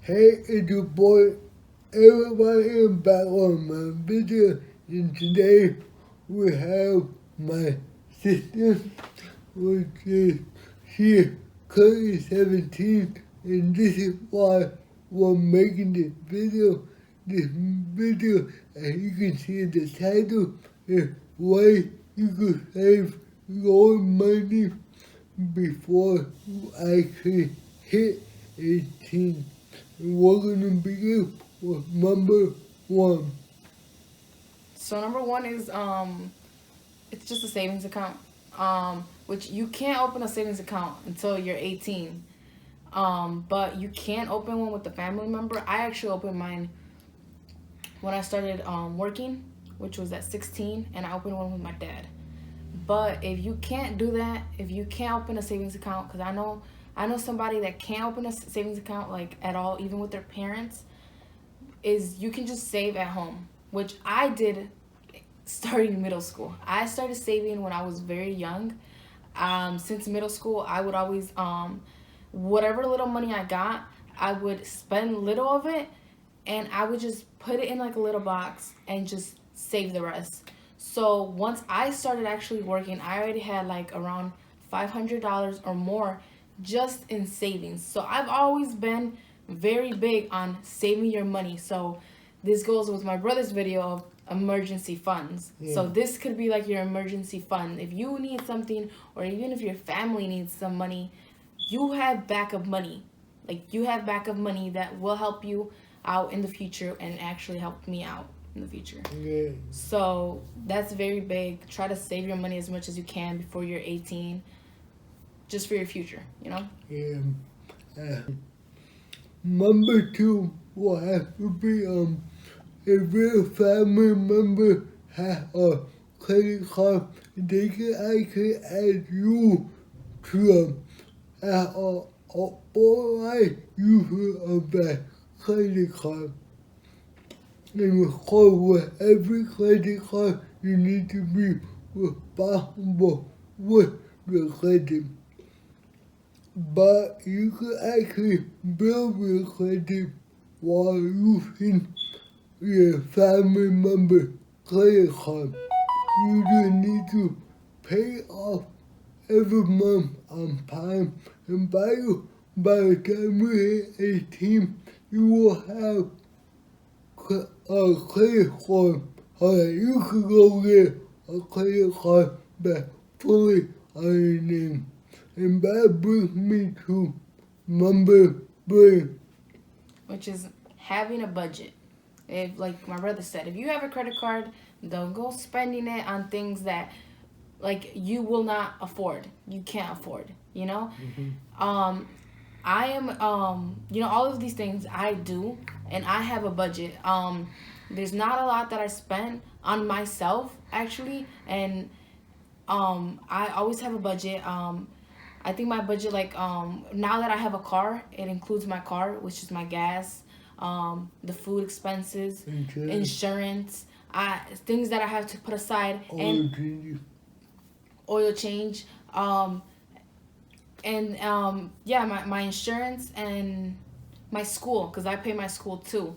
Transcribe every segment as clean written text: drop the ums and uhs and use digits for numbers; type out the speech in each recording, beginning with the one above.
Hey, it's your boy. Everybody, I'm back on my video, and today we have my sister, which is she currently 17, and this is why we're making this video. This video, as you can see in the title, is why you can save your money before you actually hit 18. And we're gonna begin with number one. So number one is it's just a savings account, which you can't open a savings account until you're 18. But you can open one with a family member. I actually opened mine when I started working, which was at 16, and I opened one with my dad. But if you can't do that, if you can't open a savings account, because I know somebody that can't open a savings account like at all, even with their parents, is you can just save at home, which I did starting middle school. I started saving when I was very young. Since middle school, I would always whatever little money I got, I would spend little of it, and I would just put it in like a little box and just save the rest. So once I started actually working, I already had like around $500 or more just in savings. So I've always been very big on saving your money. So this goes with my brother's video of emergency funds. Yeah. So this could be like your emergency fund. If you need something, or even if your family needs some money, you have backup money. Like you have backup money that will help you out in the future and actually help me out in the future. Yeah. So that's very big. Try to save your money as much as you can before you're 18, just for your future, you know? And number two will have to be if your family member has a credit card, they can actually add you to as a authorized user of that credit card. And of course, with every credit card, you need to be responsible with the credit. But you can actually build your credit while using your family member credit card. You just need to pay off every month on time, and by the time you hit 18, you will have a credit card. You can go get a credit card that fully on your name. And that brings me to number three. Which is having a budget. If, like my brother said, if you have a credit card, don't go spending it on things that like you will not afford. You can't afford, you know? I am all of these things I do, and I have a budget. There's not a lot that I spend on myself actually, and I always have a budget. I think my budget, like now that I have a car, it includes my car, which is my gas, the food expenses, insurance, things that I have to put aside, and oil change, and yeah, my insurance and my school, because I pay my school too.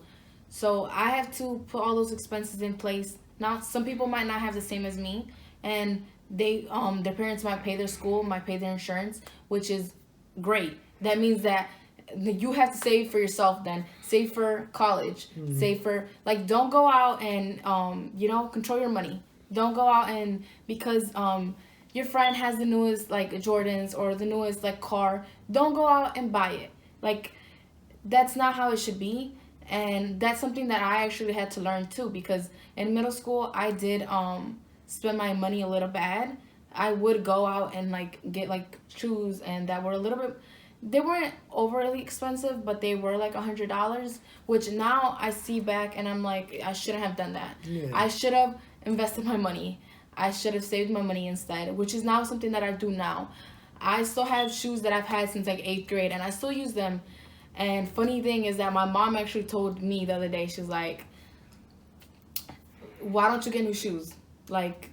So I have to put all those expenses in place. Now some people might not have the same as me, and their parents might pay their school, might pay their insurance, which is great. That means that you have to save for yourself, then save for college, save for, like, don't go out and control your money. Don't go out and because your friend has the newest like Jordans or the newest like car, don't go out and buy it. Like, that's not how it should be. And that's something that I actually had to learn too, because in middle school I did spend my money a little bad. I would go out and like get like shoes, and that were a little bit, they weren't overly expensive, but they were like $100, which now I see back and I'm like, I shouldn't have done that. Yeah. I should have invested my money. I should have saved my money instead, which is now something that I do now. I still have shoes that I've had since like 8th grade, and I still use them. And funny thing is that my mom actually told me the other day, she's like, why don't you get new shoes? Like,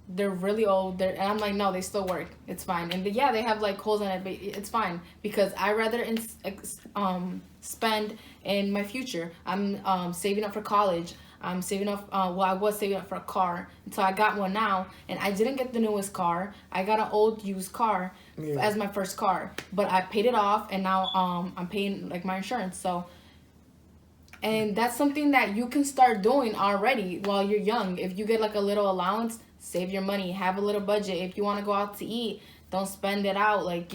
they're really old. And I'm like, no, they still work. It's fine. And yeah, they have like holes in it, but it's fine because I rather spend in my future. I'm saving up for college. I'm saving up. Well, I was saving up for a car until I got one now, and I didn't get the newest car. I got an old used car as my first car, but I paid it off, and now I'm paying like my insurance. So, and that's something that you can start doing already while you're young. If you get like a little allowance, save your money, have a little budget. If you want to go out to eat, don't spend it out. Like,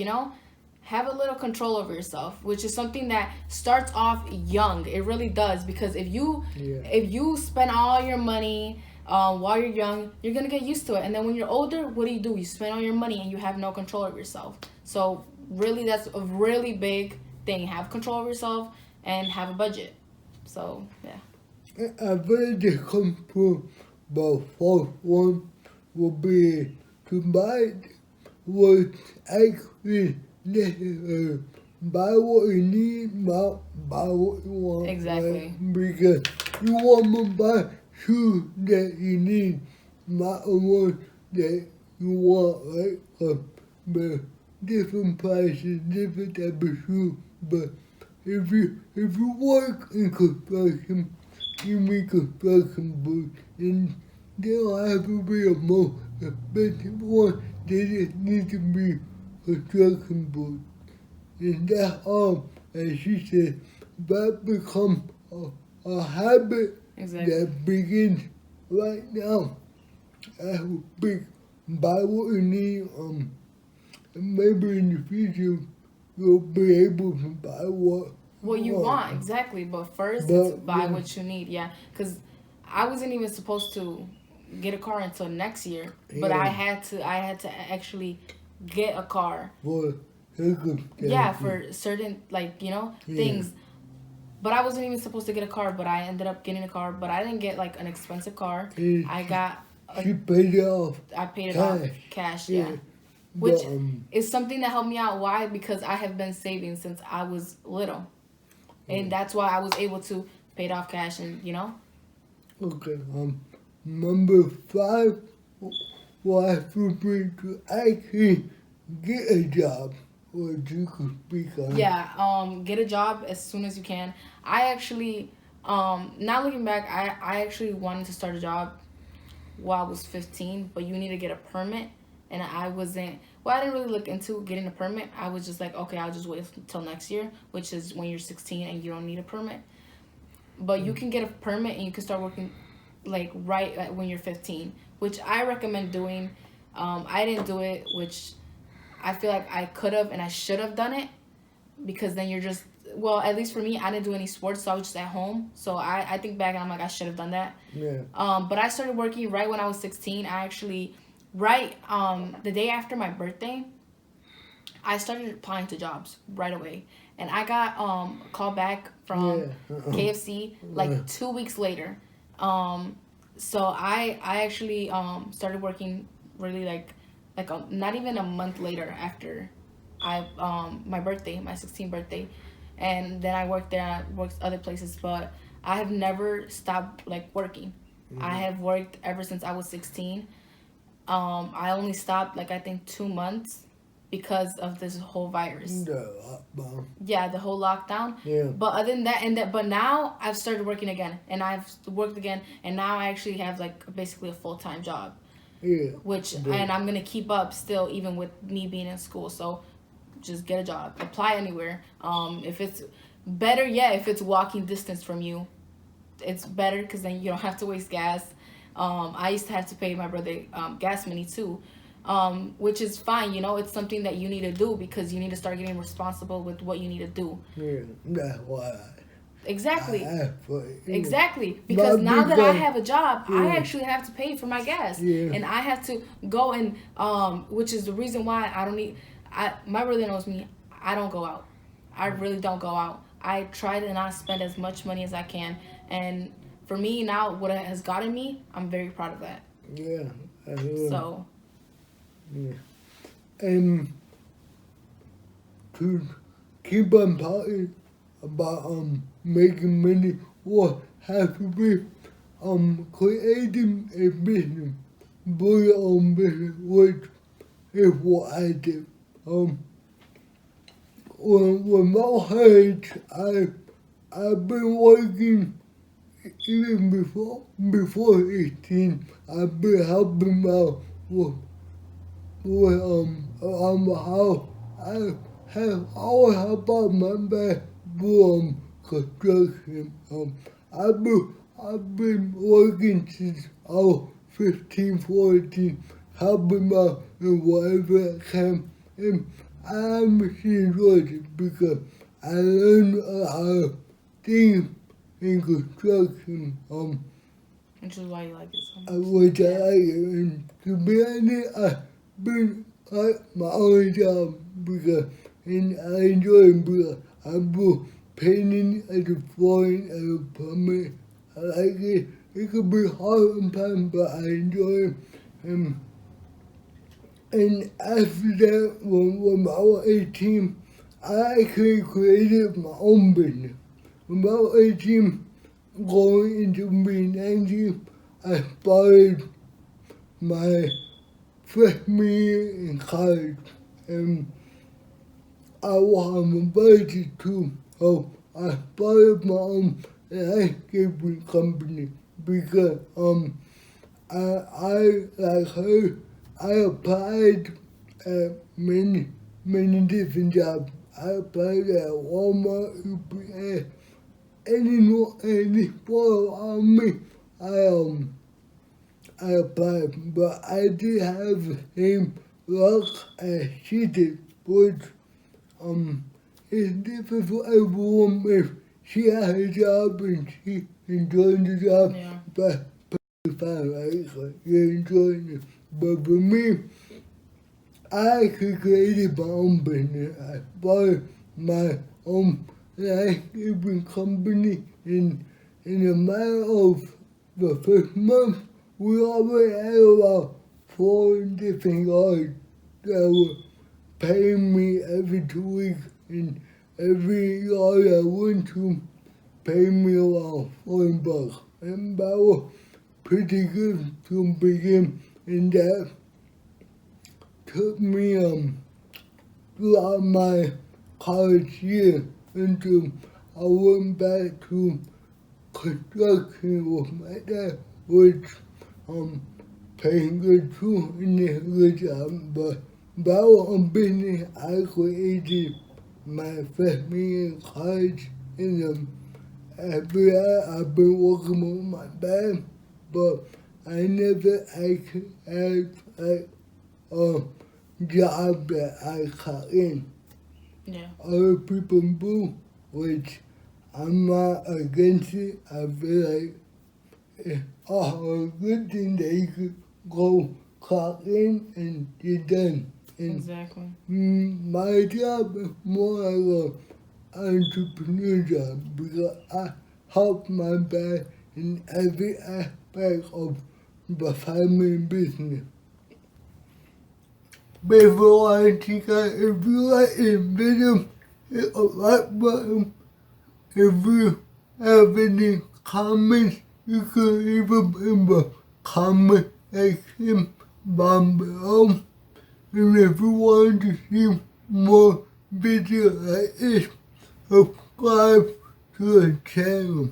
have a little control over yourself, which is something that starts off young. It really does, because if you spend all your money while you're young, you're gonna get used to it. And then when you're older, what do? You spend all your money and you have no control over yourself. So really, that's a really big thing. Have control over yourself and have a budget. So, yeah. I think the comfort the first one will be to buy what's actually necessary. Buy what you need, not buy what you want. Exactly. Right? Because you want to buy shoes that you need, not the ones that you want, right? But different prices, different type of shoes. But if you work in construction, you make construction boots, and they don't have to be a more expensive one. They just need to be construction boots. And that's all, as she said, that becomes a habit that begins right now. I would pick buy what you need, and maybe in the future you'll be able to buy what you want. Exactly. But first, it's buy what you need. Yeah, because I wasn't even supposed to get a car until next year, but I had to actually get a car. For certain things. But I wasn't even supposed to get a car, but I ended up getting a car. But I didn't get like an expensive car. I got. She paid it off. I paid it off cash. Yeah. Which is something that helped me out. Why? Because I have been saving since I was little. And that's why I was able to pay it off cash and, Okay. Number 5, why feel free to actually get a job. Or you could speak on. Yeah, get a job as soon as you can. I actually, now looking back, I actually wanted to start a job while I was 15, but you need to get a permit. And I didn't really look into getting a permit. I was just like, okay, I'll just wait until next year, which is when you're 16 and you don't need a permit. But you can get a permit and you can start working like when you're 15, which I recommend doing. I didn't do it, which I feel like I could have and I should have done it, because then you're just, well, at least for me, I didn't do any sports, so I was just at home. So I think back and I'm like, I should have done that. Yeah. But I started working right when I was 16. I actually, the day after my birthday, I started applying to jobs right away. And I got a call back from KFC like 2 weeks later. So I actually started working really like not even a month later after my birthday, my 16th birthday. And then I worked there, I worked other places, but I have never stopped like working. I have worked ever since I was 16. I only stopped like I think 2 months because of this whole virus. The lockdown. Yeah, the whole lockdown. Yeah. But other than that, but now I've started working again, and I've worked again, and now I actually have like basically a full-time job. Yeah. And I'm gonna keep up still, even with me being in school. So just get a job, apply anywhere. If it's better, if it's walking distance from you, it's better, because then you don't have to waste gas. I used to have to pay my brother gas money too, which is fine. It's something that you need to do, because you need to start getting responsible with what you need to do. Yeah, that's why. Exactly. Exactly. Because now that I have a job, I actually have to pay for my gas. Yeah. And I have to go and, which is the reason why I don't need, my brother knows me, I don't go out. I really don't go out. I try to not spend as much money as I can. And for me now, what it has gotten me, I'm very proud of that. Yeah. So. Yeah. And to keep on talking about making money, or have to be creating a business. build your own business, which is what I did. With my hands, I've been working even before 18. I've been helping out with around the house. I will help out my dad with construction. I've been working since I was 15, 14, helping out in whatever I can. And I actually enjoyed it because I learned a lot of things in construction. Which is why you like it so much. Which I like it. And to be honest, I've been at my own job because and I enjoy it because I do painting and the flooring and the plumbing. I like it. It could be hard sometimes, but I enjoy it. And after that, when I was 18, I actually created my own business. When I was 18, going into being 19, I started my freshman year in college. And I was on a budget too. So I started my own landscaping company because I like her. I applied at many different jobs. I applied at Walmart, UPS, any photo on me. I applied, but I did have the same luck as she did, which it's different for everyone if she had a job and she enjoyed the job. Yeah. But fine, right? So you're enjoying it. But for me, I actually created my own business. I started my own landscaping company in a matter of the first month. We already had about 4 different yards that were paying me every 2 weeks, and every yard I went to paid me around $40. And that was pretty good to begin, and that took me throughout my college year until I went back to construction with my dad, which paying good too and a good job. But that was a business I created my freshman year in college, and after that I've been working with my dad, but I never actually had like a job that I caught in. Yeah. Other people do, which I'm not against it. I feel like it's a good thing that you could go clock in and get done. And Exactly. my job is more like an entrepreneur job because I help my dad in every aspect of the family business. Before I take out, if you like this video, hit a like button. If you have any comments, you can leave them in the comment section down below. And if you want to see more videos like this, subscribe to the channel.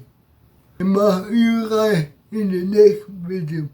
And I'll see you guys in the next video.